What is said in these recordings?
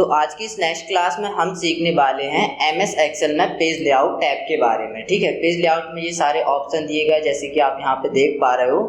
तो आज की इस नेक्स्ट क्लास में हम सीखने वाले हैं एमएस एक्सेल में पेज लेआउट टैब के बारे में। ठीक है, पेज लेआउट में ये सारे ऑप्शन दिए गए जैसे कि आप यहाँ पे देख पा रहे हो।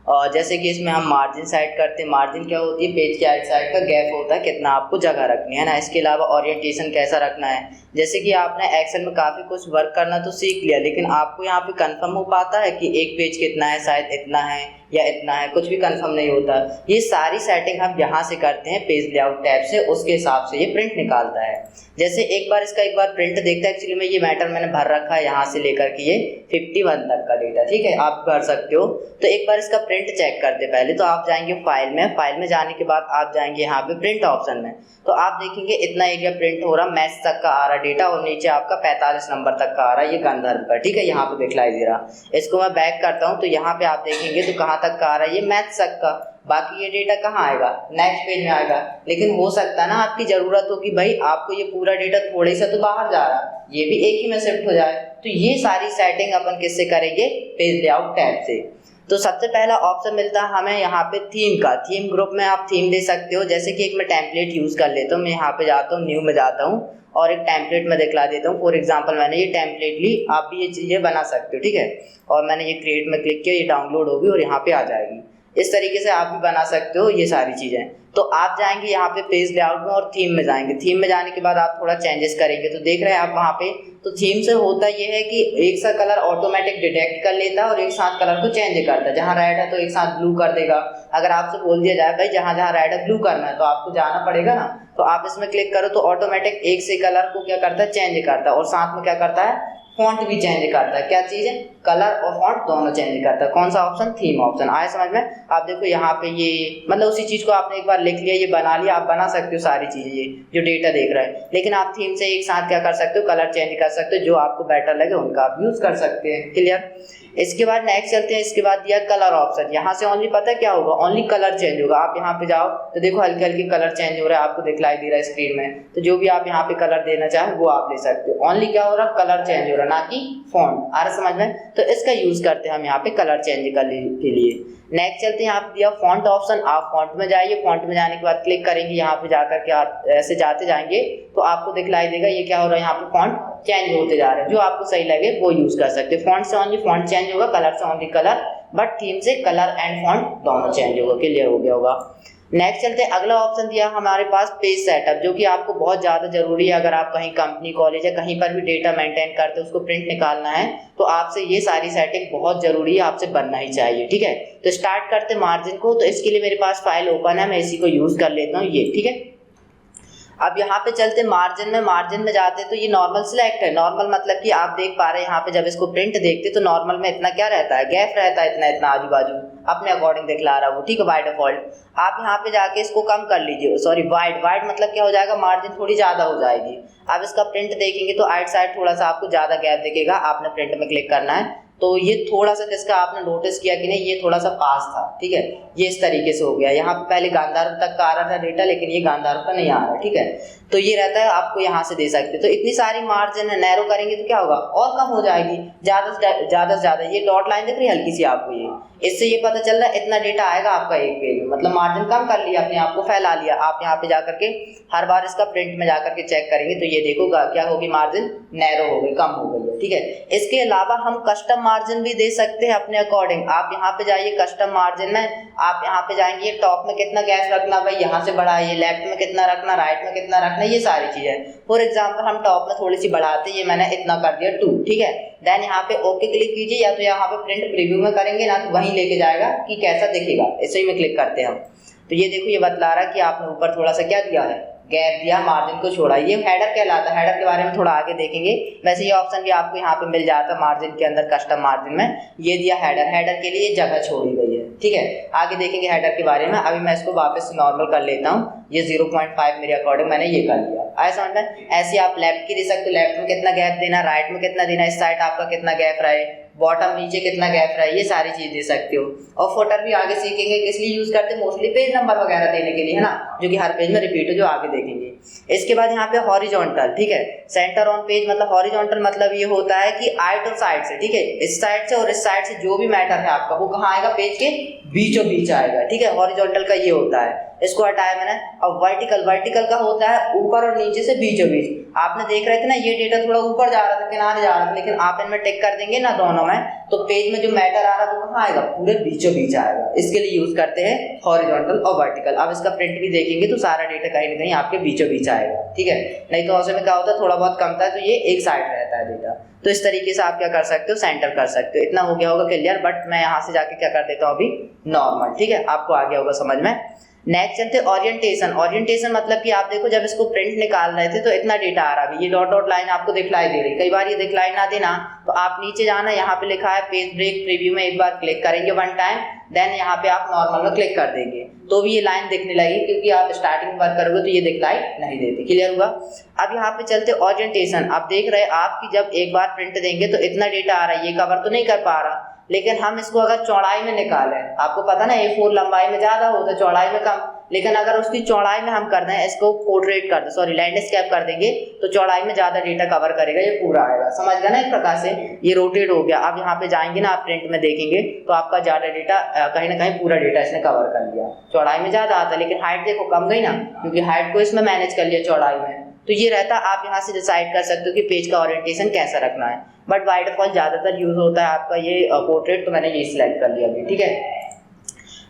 और जैसे कि इसमें हम मार्जिन सेट करते हैं। मार्जिन क्या होती है? पेज के आइट साइड का गैप होता है, कितना आपको जगह रखनी है ना। इसके अलावा ओरिएंटेशन कैसा रखना है। जैसे कि आपने एक्सेल में काफ़ी कुछ वर्क करना तो सीख लिया, लेकिन आपको यहाँ पे कंफर्म हो पाता है कि एक पेज कितना है, शायद इतना है या इतना है, कुछ भी कंफर्म नहीं होता। ये सारी सेटिंग हम यहाँ से करते हैं पेज लेआउट टैब से, उसके हिसाब से ये प्रिंट निकालता है। जैसे एक बार प्रिंट देखता है। एक्चुअली में ये मैटर मैंने भर रखा है यहाँ से लेकर के ये 51 तक का डेटा। ठीक है, आप भर सकते हो। तो एक बार इसका प्रिंट चेक करते पहले तो आप जाएंगे फाइल में जाने के बाद आप जाएंगे यहाँ पे प्रिंट ऑप्शन में। तो आप देखेंगे इतना एरिया प्रिंट हो रहा, मैच तक का आ रहा डेटा, और नीचे आपका 45 नंबर तक का आ रहा है, ये गंधर्व का। ठीक है, यहाँ पे दिखलाई दे रहा। इसको मैं बैक करता हूँ तो यहाँ पे आप देखेंगे तो कहाँ तक का आ रहा है, ये मैच तक का। बाकी ये डेटा कहाँ आएगा? नेक्स्ट पेज में आएगा। लेकिन हो सकता है ना आपकी जरूरत हो कि भाई आपको ये पूरा डेटा थोड़े से तो बाहर जा रहा, ये भी एक ही में शिफ्ट हो जाए। तो ये सारी सेटिंग अपन किससे करेंगे? पेज लेआउट टैब से। तो सबसे पहला ऑप्शन मिलता है हमें यहाँ पे थीम का। थीम ग्रुप में आप थीम दे सकते हो। जैसे कि एक मैं टेम्पलेट यूज कर लेता हूँ। मैं यहाँ पे जाता हूँ, न्यू में जाता हूँ और एक टेम्पलेट में दिखला देता हूँ। फॉर एग्जांपल मैंने ये टेम्पलेट ली, आप भी ये चीज़ें बना सकते हो। ठीक है, और मैंने ये क्रिएट में क्लिक किया, ये डाउनलोड होगी और यहाँ पे आ जाएगी। इस तरीके से आप भी बना सकते हो ये सारी चीज़ें। तो आप जाएंगे यहाँ पे पेज लेआउट में और थीम में जाएंगे। थीम में जाने के बाद आप थोड़ा चेंजेस करेंगे तो देख रहे हैं आप वहाँ पे। तो थीम से होता ये है कि एक सा कलर ऑटोमेटिक डिटेक्ट कर लेता है और एक साथ कलर को चेंज करता है। जहाँ रेड है तो एक साथ ब्लू कर देगा। अगर आपसे बोल दिया जाए भाई जहाँ जहाँ रेड है ब्लू करना है तो आपको जाना पड़ेगा ना। तो आप इसमें क्लिक करो तो ऑटोमेटिक एक से कलर को क्या करता है? चेंज करता है। और साथ में क्या करता है? फॉन्ट भी चेंज करता है। क्या चीज़ है? कलर और फॉन्ट दोनों चेंज करता है। कौन सा ऑप्शन? Theme option. आए समझ में? आप देखो यहाँ पे ये मतलब उसी चीज़ को आपने एक बार लिख लिया, ये बना लिया, आप बना सकते हो सारी चीज़ें ये जो डेटा देख रहा है। लेकिन आप थीम से एक साथ क्या कर सकते हो? कलर चेंज कर सकते हो, जो आपको बेटर लगे उनका आप यूज़ कर सकते हैं। क्लियर? इसके बाद नेक्स्ट चलते हैं। इसके बाद दिया कलर ऑप्शन। यहाँ से ओनली पता है क्या होगा? ओनली कलर चेंज होगा। आप यहाँ पे जाओ तो देखो हल्के हल्के कलर चेंज हो रहा है, आपको दिखलाई दे रहा है स्क्रीन में। तो जो भी आप यहाँ पे कलर देना चाहे वो आप ले सकते हो। ओनली क्या हो रहा? कलर चेंज हो रहा, ना कि फॉन्ट। आ रहा समझ में? तो इसका यूज करते हैं हम यहाँ पे कलर चेंज करने के लिए। नेक्स्ट चलते हैं, यहाँ पे दिया फॉन्ट ऑप्शन। आप फॉन्ट में जाइए, फॉन्ट में जाने के बाद क्लिक करेंगे, यहाँ पे जाकर के ऐसे जाते जाएंगे तो आपको दिखलाई देगा ये क्या हो रहा है, यहाँ पे फॉन्ट चेंज होते जा रहे हैं। जो आपको सही लगे वो यूज कर सकते हैं। फॉन्ट से ओनली फॉन्ट चेंज होगा, कलर से ओनली कलर, बट थीम से कलर एंड फॉन्ट दोनों चेंज होगा। क्लियर हो गया होगा। नेक्स्ट चलते हैं, अगला ऑप्शन दिया हमारे पास पेज सेटअप, जो कि आपको बहुत ज़्यादा जरूरी है। अगर आप कहीं कंपनी, कॉलेज या कहीं पर भी डेटा मेंटेन करते हो, उसको प्रिंट निकालना है तो आपसे ये सारी सेटिंग बहुत जरूरी है, आपसे बनना ही चाहिए। ठीक है, तो स्टार्ट करते मार्जिन को। तो इसके लिए मेरे पास फाइल ओपन है, मैं इसी को यूज कर लेता हूँ ये। ठीक है, अब यहाँ पे चलते मार्जिन में। मार्जिन में जाते तो ये नॉर्मल सिलेक्ट है। नॉर्मल मतलब कि आप देख पा रहे हैं यहाँ पे जब इसको प्रिंट देखते तो नॉर्मल में इतना क्या रहता है? गैप रहता है, इतना इतना आजू बाजू अपने अकॉर्डिंग दिखला रहा है वो। ठीक है, बाय डिफॉल्ट आप यहाँ पे जाके इसको कम कर लीजिए। सॉरी, वाइड मतलब क्या हो जाएगा? मार्जिन थोड़ी ज्यादा हो जाएगी। अब इसका प्रिंट देखेंगे तो आइट साइड थोड़ा सा आपको ज्यादा गैप दिखेगा। आपने प्रिंट में क्लिक करना है तो ये थोड़ा सा किसका आपने नोटिस किया कि नहीं, ये थोड़ा सा पास था। ठीक है, ये इस तरीके से हो गया। यहाँ पे पहले गांधार तक का आ रहा था डेटा, लेकिन ये गांधार का नहीं आ रहा। ठीक है, तो ये रहता है, आपको यहाँ से दे सकते हो। तो इतनी सारी मार्जिन है, नैरो करेंगे तो क्या होगा? और कम हो जाएगी ज्यादा से ज्यादा। ये डॉट लाइन दिख रही है हल्की सी आपको, ये इससे ये पता चल रहा है इतना डेटा आएगा आपका एक पेज में। मतलब मार्जिन कम कर लिया, अपने आप को फैला लिया। आप यहाँ पे जाकर के हर बार इसका प्रिंट में जाकर के चेक करेंगे तो ये देखोगा क्या होगी? मार्जिन नैरो हो गई, कम हो गई है। ठीक है, इसके अलावा हम कस्टम मार्जिन भी दे सकते हैं अपने अकॉर्डिंग। आप यहाँ पे जाइए कस्टम मार्जिन में, आप यहाँ पे जाएंगे टॉप में कितना गैप रखना भाई, यहाँ से बढ़ाइए, लेफ्ट में कितना रखना, राइट में कितना रखना, ये सारी चीजें। फॉर एग्जाम्पल हम टॉप में थोड़ी सी बढ़ाते, ये मैंने इतना कर दिया 2। ठीक है, देन यहाँ पे ओके क्लिक कीजिए, या तो यहाँ पे प्रिंट प्रीव्यू में करेंगे ना तो वहीं लेके जाएगा कि कैसा दिखेगा। इसे ही में क्लिक करते हैं हम तो ये देखो ये बतला रहा है कि आपने ऊपर थोड़ा सा क्या दिया है? गैप दिया, मार्जिन को छोड़ा। ये हेडर कहलाता है। हेडर के बारे में थोड़ा आगे देखेंगे। वैसे ये ऑप्शन भी आपको यहाँ पे मिल जाता है मार्जिन के अंदर, कस्टम मार्जिन में। ये दिया हेडर, हेडर के लिए जगह छोड़ी गई है। ठीक है, आगे देखेंगे हेडर के बारे में। अभी मैं इसको वापस नॉर्मल कर लेता हूँ। ये 0.5 मेरे अकॉर्डिंग मैंने ये कर दिया। आया समझ में? ऐसे आप लेफ्ट की दे सकते हो, लेफ्ट में कितना गैप देना, राइट में कितना देना, इस साइड आपका कितना गैप रहे, बॉटम नीचे कितना गैप रहा है, ये सारी चीज दे सकते हो। और फुटर भी आगे सीखेंगे, किस लिए यूज करते हैं? मोस्टली पेज नंबर वगैरह देने के लिए, है ना, जो कि हर पेज में रिपीट हो, जो आगे देखेंगे। इसके बाद यहाँ पे हॉरिजॉन्टल, ठीक है, सेंटर ऑन पेज मतलब हॉरिजॉन्टल मतलब ये होता है कि आइट और साइड से, ठीक है, इस साइड से और इस साइड से जो भी मैटर है आपका वो कहाँ आएगा, पेज के बीचों बीच आएगा, ठीक है, हॉरिजॉन्टल का ये होता है, इसको हटाया मैंने। अब वर्टिकल, वर्टिकल का होता है ऊपर और नीचे से बीचों बीच। आपने देख रहे थे ना ये डेटा थोड़ा ऊपर जा रहा था, किनारे जा रहा था, लेकिन आप इनमें टिक कर देंगे ना दोनों में, तो पेज में जो मैटर आ रहा है वो कहाँ आएगा, पूरे बीचों बीच आएगा। इसके लिए यूज करते हैं हॉरिजॉन्टल और वर्टिकल। अब इसका प्रिंट भी देखेंगे तो सारा डेटा कहीं ना कहीं आपके बीचों बीच आएगा, ठीक है, नहीं तो ऐसे में क्या होता है थोड़ा बहुत कम था तो ये एक साइड रहता है डेटा। तो इस तरीके से आप क्या कर सकते हो, सेंटर कर सकते हो। इतना हो गया होगा क्लियर, बट मैं यहाँ से जाके क्या कर देता हूँ अभी नॉर्मल, ठीक है, आपको आ गया होगा समझ में। नेक्स्ट चलते ओरिएंटेशन। ओरिएंटेशन मतलब कि आप देखो जब इसको प्रिंट निकाल रहे थे तो इतना डेटा आ रहा है, ये डॉट डॉट लाइन आपको दिखलाई दे रही, कई बार ये दिखलाई ना देना तो आप नीचे जाना, यहाँ पे लिखा है पेज ब्रेक प्रीव्यू में एक बार क्लिक करेंगे वन टाइम, देन यहाँ पे आप नॉर्मल में क्लिक कर देंगे तो भी ये लाइन दिखने लगेगी, क्योंकि आप स्टार्टिंग वर्क करोगे तो ये दिखलाई नहीं देती। क्लियर हुआ। अब यहाँ पे चलते ओरिएंटेशन। आप देख रहे हैं आपकी जब एक बार प्रिंट देंगे तो इतना डेटा आ रहा है, ये कवर तो नहीं कर पा रहा, लेकिन हम इसको अगर चौड़ाई में निकालें, आपको पता ना A4 लंबाई में ज्यादा होता है चौड़ाई में कम, लेकिन अगर उसकी चौड़ाई में हम कर दें, इसको पोर्ट्रेट कर दें, सॉरी लैंडस्केप कर देंगे तो चौड़ाई में ज्यादा डेटा कवर करेगा, ये पूरा आएगा, समझ गया ना। एक प्रकार से ये रोटेट हो गया। अब यहाँ पे जाएंगे ना आप प्रिंट में देखेंगे तो आपका ज्यादा डेटा कहीं ना कहीं पूरा डेटा इसने कवर कर लिया। चौड़ाई में ज्यादा आता है लेकिन हाइट देखो कम गई ना, क्योंकि हाइट को इसमें मैनेज कर लिया चौड़ाई में। तो ये रहता है, आप यहाँ से डिसाइड कर सकते हो कि पेज का ओरिएंटेशन कैसा रखना है, बट बाय डिफॉल्ट ज्यादातर यूज होता है आपका ये पोर्ट्रेट, तो मैंने ये सिलेक्ट कर लिया अभी, ठीक है।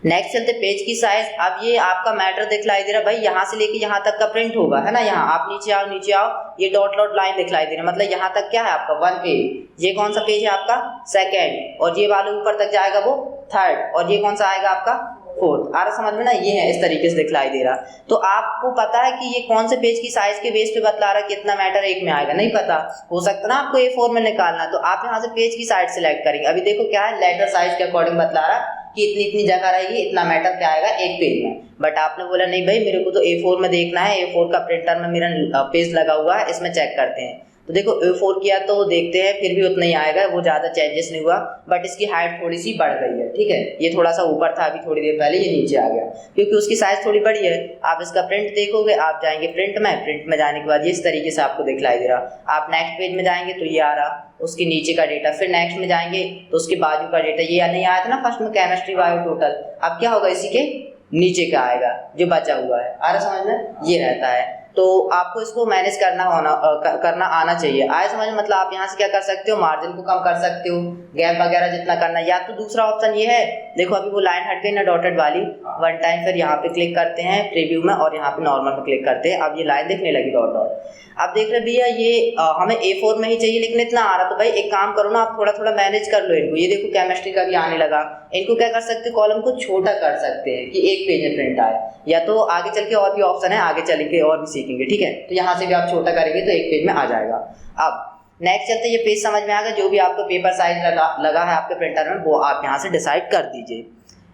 नेक्स्ट चलते पेज की साइज। अब ये आपका मैटर दिखलाई दे रहा भाई, यहाँ से लेके यहाँ तक का प्रिंट होगा, है ना, यहाँ आप नीचे आओ नीचे आओ, ये डॉट डॉट लाइन दिखलाई दे रहा है, मतलब यहाँ तक क्या है आपका 1 पेज, ये कौन सा पेज है आपका 2nd, और ये वाले ऊपर तक जाएगा वो 3rd, और ये कौन सा आएगा आपका 4th। आ रहा समझ में ना, ये है इस तरीके से दिखलाई दे रहा। तो आपको पता है कि ये कौन से पेज की साइज के बेस पे बतला रहा है कितना मैटर एक में आएगा, नहीं पता, हो सकता ना आपको A4 में निकालना, तो आप यहाँ से पेज की साइज सिलेक्ट करेंगे। अभी देखो क्या है, लेटर साइज के अकॉर्डिंग बतला रहा है कि इतनी इतनी जगह रहेगी, इतना मैटर क्या आएगा एक पेज में। बट आपने बोला नहीं भाई मेरे को तो A4 में देखना है, A4 का प्रिंटर में मेरा पेज लगा हुआ है, इसमें चेक करते हैं। तो देखो A4 किया तो देखते हैं, फिर भी उतना ही आएगा, वो ज़्यादा चेंजेस नहीं हुआ, बट इसकी हाइट थोड़ी सी बढ़ गई है, ठीक है, ये थोड़ा सा ऊपर था अभी थोड़ी देर पहले, ये नीचे आ गया क्योंकि उसकी साइज थोड़ी बड़ी है। आप इसका प्रिंट देखोगे, आप जाएंगे प्रिंट में जाने के बाद ये इस तरीके से आपको दिखलाई दे रहा। आप नेक्स्ट पेज में जाएंगे तो ये आ रहा, उसके नीचे का डेटा, फिर नेक्स्ट में जाएंगे तो उसके बाजू का डेटा, ये नहीं आया था ना फर्स्ट में केमिस्ट्री बायो टोटल, अब क्या होगा इसी के नीचे का आएगा जो बचा हुआ है। आ रहा समझ में, ये रहता है। तो आपको इसको मैनेज करना आना चाहिए। आए समझ में, मतलब आप यहाँ से क्या कर सकते हो, मार्जिन को कम कर सकते हो, गैप वगैरह जितना करना, या तो दूसरा ऑप्शन ये है, देखो अभी वो लाइन हट गई ना डॉटेड वाली, वन टाइम फिर यहाँ पे क्लिक करते हैं प्रीव्यू में और यहाँ पे नॉर्मल में क्लिक करते हैं, अब ये लाइन दिखने लगी डॉट डॉट। अब देख रहे भैया ये हमें A4 में ही चाहिए लेकिन इतना आ रहा, तो भाई एक काम करो ना, आप थोड़ा थोड़ा मैनेज कर लो इनको। ये देखो केमिस्ट्री का भी आने लगा, इनको क्या कर सकते हो, कॉलम को छोटा कर सकते हैं कि एक पेज में प्रिंट आए, या तो आगे चल के और भी ऑप्शन है, आगे चल के और भी सीखेंगे, ठीक है, तो यहाँ से भी आप छोटा करेंगे तो एक पेज में आ जाएगा। अब नेक्स्ट चलते, ये पेज समझ में आ गया, जो भी आपको पेपर साइज लगा है आपके प्रिंटर में वो आप यहाँ से डिसाइड कर दीजिए।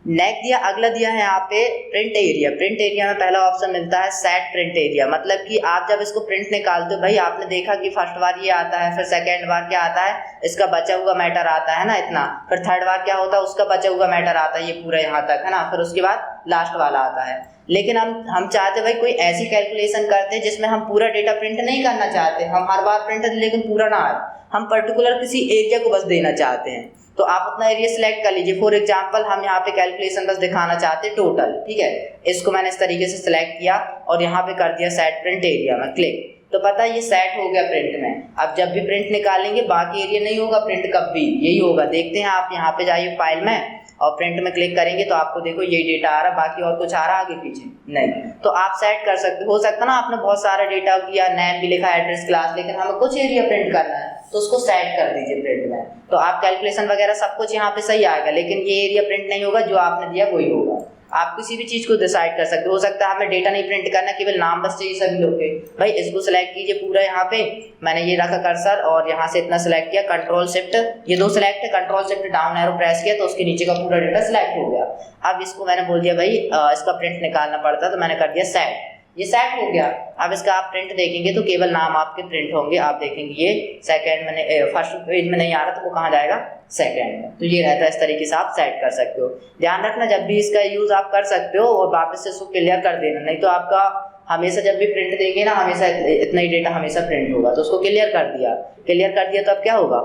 नेक्स्ट दिया, अगला दिया है यहाँ पे प्रिंट एरिया। प्रिंट एरिया में पहला ऑप्शन मिलता है सेट प्रिंट एरिया, मतलब कि आप जब इसको प्रिंट निकालते हो, भाई आपने देखा कि फर्स्ट बार ये आता है, फिर सेकेंड बार क्या आता है, इसका बचा हुआ मैटर आता है ना इतना, फिर थर्ड बार क्या होता है, उसका बचा हुआ मैटर आता है ये पूरा यहाँ तक, है ना, फिर उसके बाद लास्ट वाला आता है। लेकिन हम चाहते भाई कोई ऐसी कैलकुलेशन करते हैं जिसमें हम पूरा डेटा प्रिंट नहीं करना चाहते, हम हर बार प्रिंट लेकिन पूरा ना आए, हम पर्टिकुलर किसी एरिया को बस देना चाहते हैं, तो आप अपना एरिया सिलेक्ट कर लीजिए। फॉर एग्जांपल हम यहाँ पे कैलकुलेशन बस दिखाना चाहते हैं टोटल, ठीक है, इसको मैंने इस तरीके से सिलेक्ट किया और यहाँ पे कर दिया सेट प्रिंट एरिया में क्लिक, तो पता है ये सेट हो गया प्रिंट में। अब जब भी प्रिंट निकालेंगे बाकी एरिया नहीं होगा प्रिंट, कब भी यही होगा। देखते हैं, आप यहाँ पे जाइए फाइल में और प्रिंट में क्लिक करेंगे तो आपको देखो यही डेटा आ रहा, बाकी और कुछ आ रहा आगे पीछे नहीं, तो आप सेट कर सकते हो सकता ना आपने बहुत सारा डेटा किया, नेम भी लिखा, एड्रेस, क्लास, लेकिन हमें कुछ एरिया प्रिंट करना है तो उसको सेट कर दीजिए प्रिंट में, तो आप कैलकुलेशन वगैरह सब कुछ यहाँ पे सही आएगा, लेकिन ये एरिया प्रिंट नहीं होगा, जो आपने दिया वही होगा। आप किसी भी चीज को डिसाइड कर सकते हो सकता है हमें डेटा नहीं प्रिंट करना, केवल नाम बस चाहिए सभी लोग के, भाई इसको सिलेक्ट कीजिए पूरा, यहाँ पे मैंने ये रखा कर्सर और यहाँ से इतना सिलेक्ट किया, कंट्रोल शिफ्ट, ये दो सिलेक्ट है, control shift down arrow press किया तो उसके नीचे का पूरा डेटा सिलेक्ट हो गया। अब इसको मैंने बोल दिया भाई इसका प्रिंट निकालना पड़ता, तो मैंने कर दिया सेट, ये सेट हो गया। अब इसका आप प्रिंट देखेंगे तो केवल नाम आपके प्रिंट होंगे, आप देखेंगे ये सेकंड में फर्स्ट पेज में नहीं आ रहा तो वो कहाँ जाएगा, सेकंड में। तो ये रहता है, इस तरीके से आप सेट कर सकते हो। ध्यान रखना जब भी इसका यूज आप कर सकते हो और वापस से इसको क्लियर कर देना, नहीं तो आपका हमेशा जब भी प्रिंट देंगे ना हमेशा इतना ही डेटा हमेशा प्रिंट होगा। तो उसको क्लियर कर दिया तो अब क्या होगा,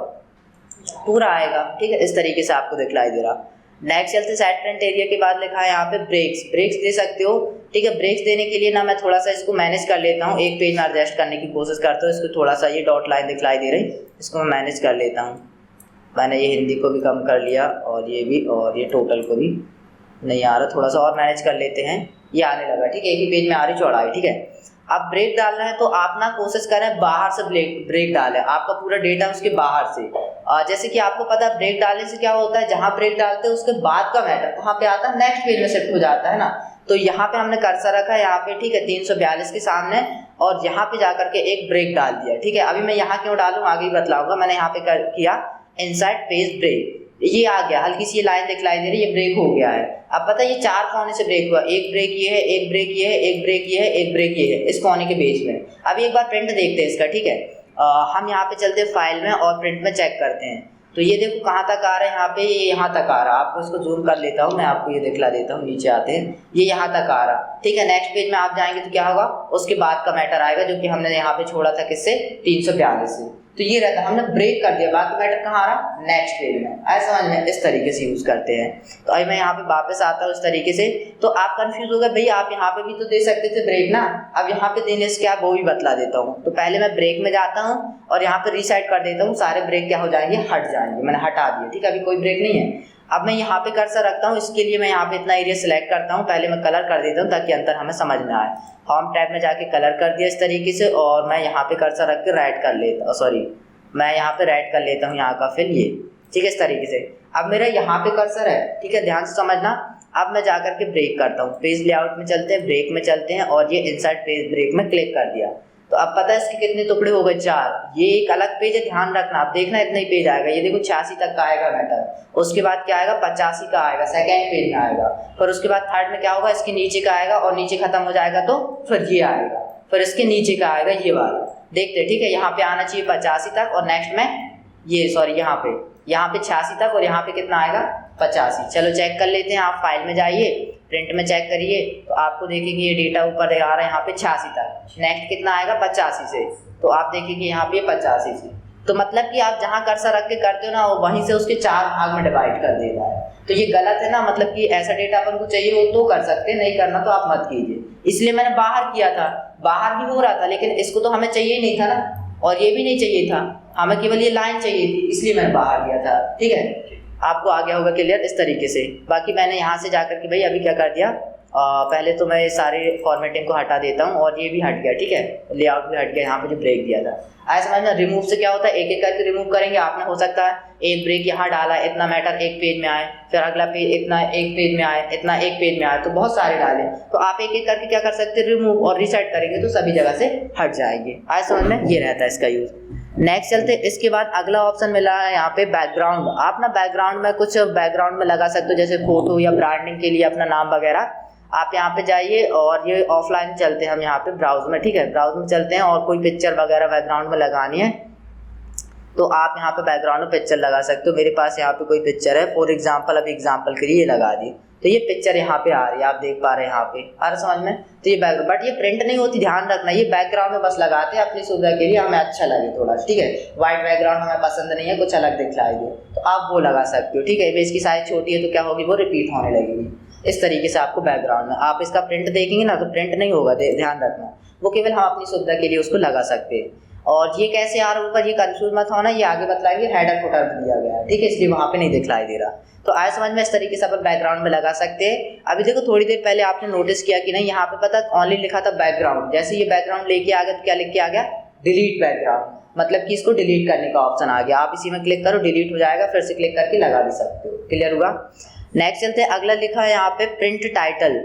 पूरा आएगा। ठीक है, इस तरीके से आपको दिखलाई दे रहा। नेक्स्ट चलते सेट प्रिंट एरिया के बाद लिखा है यहाँ पे ब्रेक्स दे सकते हो। ठीक है, ब्रेक्स देने के लिए ना मैं थोड़ा सा इसको मैनेज कर लेता हूँ, एक पेज में एडजस्ट करने की कोशिश करता हूँ। इसको थोड़ा सा ये डॉट लाइन दिखलाई दे रही, इसको मैं मैनेज कर लेता हूँ। मैंने ये हिंदी को भी कम कर लिया और ये भी, और ये टोटल को भी नहीं आ रहा, थोड़ा सा और मैनेज कर लेते हैं। ये आने लगा। ठीक है, एक ही पेज में आ रही चौड़ाई। ठीक है, अब ब्रेक डालना है तो आप ना कोशिश करें बाहर से ब्रेक डालें, आपका पूरा डेटा उसके बाहर से। जैसे कि आपको पता है ब्रेक डालने से क्या होता है, जहाँ ब्रेक डालते हैं उसके बाद का मैटर कहाँ पे आता है, नेक्स्ट पेज में शिफ्ट हो जाता है ना। तो यहाँ पे हमने कर्सर रखा है यहाँ पे, ठीक है, 342 के सामने, और यहाँ पे जाकर के एक ब्रेक डाल दिया। ठीक है, अभी मैं यहाँ क्यों डालूँ आगे ही बतलाऊंगा। मैंने यहाँ पे किया इनसाइड पेज ब्रेक, ये आ गया, हल्की सी लाइन दिखलाई दे रही है, ये ब्रेक हो गया है। अब पता है ये 4 कोने से ब्रेक हुआ, एक ब्रेक ये है, एक ब्रेक ये है, एक ब्रेक ये है, एक ब्रेक ये है, इस कोने के बेस में। अभी एक बार प्रिंट देखते हैं इसका। ठीक है, हम यहाँ पे चलते हैं फाइल में और प्रिंट में चेक करते हैं। तो ये देखो कहाँ तक आ रहा है, यहाँ पे ये यहाँ तक आ रहा है। आपको इसको जूम कर लेता हूँ, मैं आपको ये दिखला देता हूँ, नीचे आते हैं, ये यहाँ तक आ रहा। ठीक है, नेक्स्ट पेज में आप जाएंगे तो क्या होगा, उसके बाद का मैटर आएगा जो कि हमने यहाँ पे छोड़ा था, किससे, 342 से। तो ये रहता, हमने ब्रेक कर दिया, बाकी मैटर कहाँ आ रहा, नेक्स्ट पेज में। ऐसा समझ में, इस तरीके से यूज करते हैं। तो अभी मैं यहाँ पे वापस आता हूँ इस तरीके से। तो आप कंफ्यूज हो गए, भाई आप यहाँ पे भी तो दे सकते थे ब्रेक ना, अब यहाँ पे देने से क्या वो भी बतला देता हूँ। तो पहले मैं ब्रेक में जाता हूँ और यहाँ पे रीसेट कर देता हूँ, सारे ब्रेक क्या हो जाएंगे, हट जाएंगे। मैंने हटा दिया। ठीक है, अभी कोई ब्रेक नहीं है। अब मैं यहाँ पे कर्सर रखता हूँ, इसके लिए मैं यहाँ पे इतना एरिया सिलेक्ट करता हूँ, पहले मैं कलर कर देता हूँ ताकि अंतर हमें समझ में आए। होम टैब में जाके कलर कर दिया इस तरीके से, और मैं यहाँ पे कर्सर रख के रेड कर लेता हूँ, सॉरी मैं यहाँ पे रेड कर लेता हूँ यहाँ का फिल ये। ठीक है, इस तरीके से। अब मेरा यहाँ पे कर्सर है, ठीक है, ध्यान से समझना। अब मैं जाकर के ब्रेक करता हूँ, पेज लेआउट में चलते हैं, ब्रेक में चलते हैं, और ये इनसाइड पेज ब्रेक में क्लिक कर दिया। तो अब पता है इसके कितने टुकड़े हो गए, 4। ये एक अलग पेज है, ध्यान रखना, आप देखना इतना ही पेज आएगा। ये देखो 86 तक का आएगा मैटर, उसके बाद क्या आएगा, 85 का आएगा, सेकेंड पेज में आएगा। फिर उसके बाद थर्ड में क्या होगा, इसके नीचे का आएगा, और नीचे खत्म हो जाएगा तो फिर ये आएगा, फिर इसके नीचे का आएगा ये वाला। देखते, ठीक है, यहाँ पे आना चाहिए 85 तक, और नेक्स्ट में ये सॉरी यहाँ पे 86 तक, और यहाँ पे कितना आएगा, 85। चलो चेक कर लेते हैं। आप फाइल में जाइए, प्रिंट में चेक करिए, तो आपको देखेंगे ये डेटा ऊपर आ रहा है यहाँ पे 86 तक। नेक्स्ट कितना आएगा, 85 से। तो आप देखेंगे यहाँ पे 85 से। तो मतलब कि आप जहाँ कर्सर रख के करते हो ना, वो वहीं से उसके 4 भाग में डिवाइड कर देता है। तो ये गलत है ना, मतलब कि ऐसा डेटा अपन को चाहिए हो तो कर सकते, नहीं करना तो आप मत कीजिए। इसलिए मैंने बाहर किया था, बाहर भी हो रहा था, लेकिन इसको तो हमें चाहिए नहीं था ना, और ये भी नहीं चाहिए था, हमें केवल ये लाइन चाहिए थी, इसलिए मैंने बाहर किया था। ठीक है, आपको आ गया होगा क्लियर इस तरीके से। बाकी मैंने यहाँ से जाकर के भाई अभी क्या कर दिया, पहले तो मैं सारे फॉर्मेटिंग को हटा देता हूँ, और ये भी हट गया। ठीक है, लेआउट भी हट गया, यहाँ पे जो ब्रेक दिया था। ऐसा समझना, रिमूव से क्या होता है, एक एक करके रिमूव करेंगे। आपने हो सकता है एक ब्रेक यहाँ डाला, इतना मैटर एक पेज में आए, फिर अगला पेज इतना एक पेज में आए, इतना एक पेज में आए, तो बहुत सारे डाले। तो आप एक एक करके क्या कर सकते हैं, रिमूव, और रीसेट करेंगे तो सभी जगह से हट जाएंगे। ऐसा समझ में, ये रहता है इसका यूज। नेक्स्ट चलते, इसके बाद अगला ऑप्शन मिला है यहाँ पे बैकग्राउंड। आप ना बैकग्राउंड में कुछ बैकग्राउंड में लगा सकते हो, जैसे फोटो या ब्रांडिंग के लिए अपना नाम वगैरह। आप यहाँ पे जाइए, और ये ऑफलाइन चलते हैं हम यहाँ पे ब्राउज में। ठीक है, ब्राउज में चलते हैं, और कोई पिक्चर वगैरह बैकग्राउंड में लगानी है तो आप यहाँ पे बैकग्राउंड में पिक्चर लगा सकते हो। मेरे पास यहाँ पे कोई पिक्चर है, फॉर एग्जाम्पल, अभी एग्जाम्पल के लिए ये लगा दी, तो ये पिक्चर यहाँ पे आ रही है, आप देख पा रहे हैं यहाँ पे, आ रहा समझ में। तो ये बैकग्राउंड, बट ये प्रिंट नहीं होती, ध्यान रखना, ये बैकग्राउंड में बस लगाते हैं अपनी सुविधा के लिए, हमें अच्छा लगे थोड़ा। ठीक है, व्हाइट बैकग्राउंड हमें पसंद नहीं है, कुछ अलग दिखलाएगी, तो आप वो लगा सकते हो। ठीक है, इसकी साइज छोटी है तो क्या होगी, वो रिपीट होने लगेगी। इस तरीके से आपको बैकग्राउंड में, आप इसका प्रिंट देखेंगे ना तो प्रिंट नहीं होगा, ध्यान रखना, वो केवल हम अपनी सुविधा के लिए उसको लगा सकते हैं। और ये कैसे आ रहा ऊपर, ये कंफ्यूज मत होना, ये आगे बतलाएंगे, हेडर फुटर में दिया गया है। ठीक है, इसलिए वहाँ पे नहीं दिखलाई दे रहा। तो आए समझ में, इस तरीके से अपन बैकग्राउंड में लगा सकते हैं। अभी देखो थोड़ी देर पहले आपने नोटिस किया कि नहीं, यहाँ पे पता ओनली लिखा था बैकग्राउंड, जैसे ये बैकग्राउंड लेके आ गया तो क्या लिख के आ गया, डिलीट बैकग्राउंड, मतलब कि इसको डिलीट करने का ऑप्शन आ गया। आप इसी में क्लिक करो, डिलीट हो जाएगा, फिर से क्लिक करके लगा भी सकते हो। क्लियर होगा। नेक्स्ट चलते हैं, अगला लिखा है यहाँ पे print title.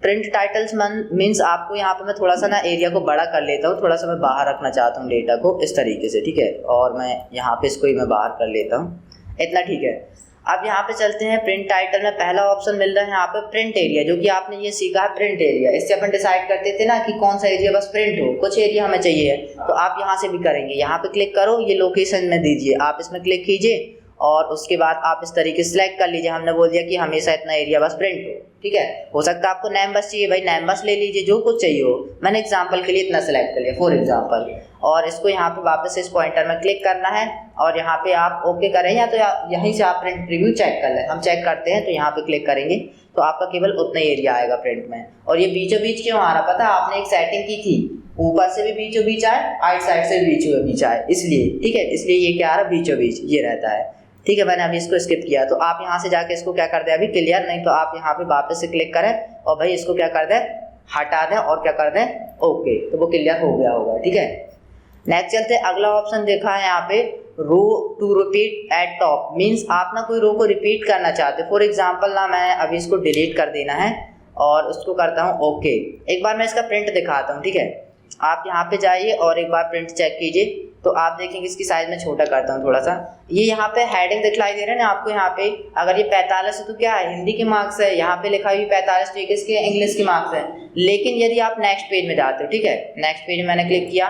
Print titles means आपको यहाँ पे मैं थोड़ा सा ना एरिया को बड़ा कर लेता हूँ, थोड़ा सा मैं बाहर रखना चाहता हूँ डेटा को इस तरीके से। ठीक है, और मैं यहाँ पे इसको ही मैं बाहर कर लेता हूँ, इतना ठीक है। अब यहाँ पे चलते हैं, प्रिंट टाइटल में पहला ऑप्शन मिल रहा है यहाँ पे प्रिंट एरिया, जो कि आपने ये सीखा है प्रिंट एरिया। इससे अपन डिसाइड करते थे ना कि कौन सा एरिया बस प्रिंट हो, कुछ एरिया हमें चाहिए है, तो आप यहाँ से भी करेंगे। यहाँ पे क्लिक करो, ये लोकेशन में दीजिए, आप इसमें क्लिक कीजिए, और उसके बाद आप इस तरीके से सिलेक्ट कर लीजिए। हमने बोल दिया कि हमेशा इतना एरिया बस प्रिंट हो, ठीक है। हो सकता है आपको नेम बस चाहिए, भाई नेम बस ले लीजिए, जो कुछ चाहिए हो। मैंने एग्जांपल के लिए इतना सेलेक्ट कर लिया फॉर एग्जांपल। और इसको यहाँ पे वापस इस पॉइंटर में क्लिक करना है और यहाँ पे आप ओके करें, या तो यहीं से आप प्रिंट प्रीव्यू चेक कर लें। हम चेक करते हैं, तो यहाँ पे क्लिक करेंगे तो आपका केवल उतना ही एरिया आएगा प्रिंट में। और ये बीचों बीच क्यों आ रहा, पता है आपने एक सेटिंग की थी, ऊपर से भी बीचों बीच आए, राइट साइड से भी बीचों बीच आए, इसलिए, ठीक है, इसलिए ये क्या आ रहा, बीचों बीच ये रहता है, ठीक है। मैंने अभी इसको स्किप किया, तो आप यहाँ से जाके इसको क्या कर दें, अभी क्लियर, नहीं तो आप यहाँ पे वापस से क्लिक करें और भाई इसको क्या कर दें, हटा दें और क्या कर दें, ओके, तो वो क्लियर हो गया होगा, ठीक है। नेक्स्ट चलते हैं, अगला ऑप्शन देखा है यहाँ पे row two repeat at top, means आप ना कोई रो को रिपीट करना चाहते हो। फॉर एग्जाम्पल ना मैं अभी इसको डिलीट कर देना है और उसको करता हूँ ओके। एक बार मैं इसका प्रिंट दिखाता हूँ, ठीक है। आप यहाँ पे जाइए और एक बार प्रिंट चेक कीजिए, तो आप देखेंगे इसकी साइज में छोटा करता हूँ थोड़ा सा। ये यहाँ पे हेडिंग दिखलाई दे रहे हैं ना आपको, यहाँ पे अगर ये 45 है तो क्या है, हिंदी के मार्क्स है, यहाँ पे लिखा हुई 45 तो ये किसके, इंग्लिश के मार्क्स है। लेकिन यदि आप नेक्स्ट पेज में जाते हो, ठीक है, नेक्स्ट पेज में मैंने क्लिक किया,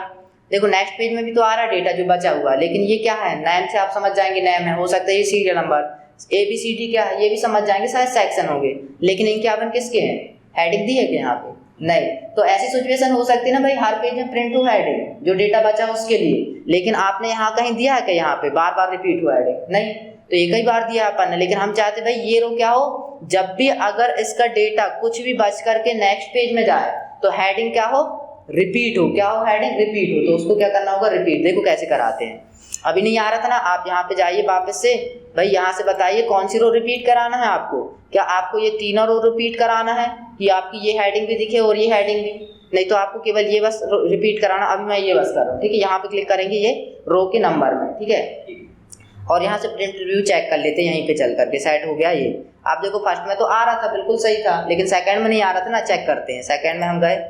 देखो नेक्स्ट पेज में भी तो आ रहा डेटा जो बचा हुआ, लेकिन ये क्या है, नेम से आप समझ जाएंगे, नेम है, हो सकता है ये सीरियल नंबर ABCD क्या है, ये भी समझ जाएंगे, शायद सेक्शन होंगे, लेकिन इनके अपन किसके हैं, हेडिंग दी है क्या यहाँ पे, नहीं। तो ऐसी सिचुएशन हो सकती है ना भाई, हर पेज में प्रिंट हो हेडिंग, जो डेटा बचा उसके लिए, लेकिन आपने यहाँ कहीं दिया है क्या, यहाँ पे बार बार रिपीट हुआ हेडिंग, नहीं, तो एक ही बार दिया अपन ने। लेकिन हम चाहते भाई ये रो क्या हो, जब भी अगर इसका डेटा कुछ भी बच करके नेक्स्ट पेज में जाए तो हेडिंग क्या हो, रिपीट हो, क्या हो, हेडिंग रिपीट हो, तो उसको क्या करना होगा, रिपीट। देखो कैसे कराते हैं, अभी नहीं आ रहा था ना, आप यहाँ पे जाइए वापस से, भाई यहाँ से बताइए कौन सी रो रिपीट कराना है आपको, क्या आपको ये तीनों रो रिपीट कराना है कि आपकी ये हेडिंग भी दिखे और ये हेडिंग भी, नहीं तो आपको केवल ये बस रिपीट कराना। अभी मैं ये बस कर रहा हूँ, ठीक है, यहाँ पे क्लिक करेंगे ये रो के नंबर में, ठीक है, और यहाँ से प्रिंट रिव्यू चेक कर लेते हैं, यहीं पे चल करके सेट हो गया ये। आप देखो फर्स्ट में तो आ रहा था, बिल्कुल सही था, लेकिन सेकंड में नहीं आ रहा था ना, चेक करते हैं। सेकंड में हम गए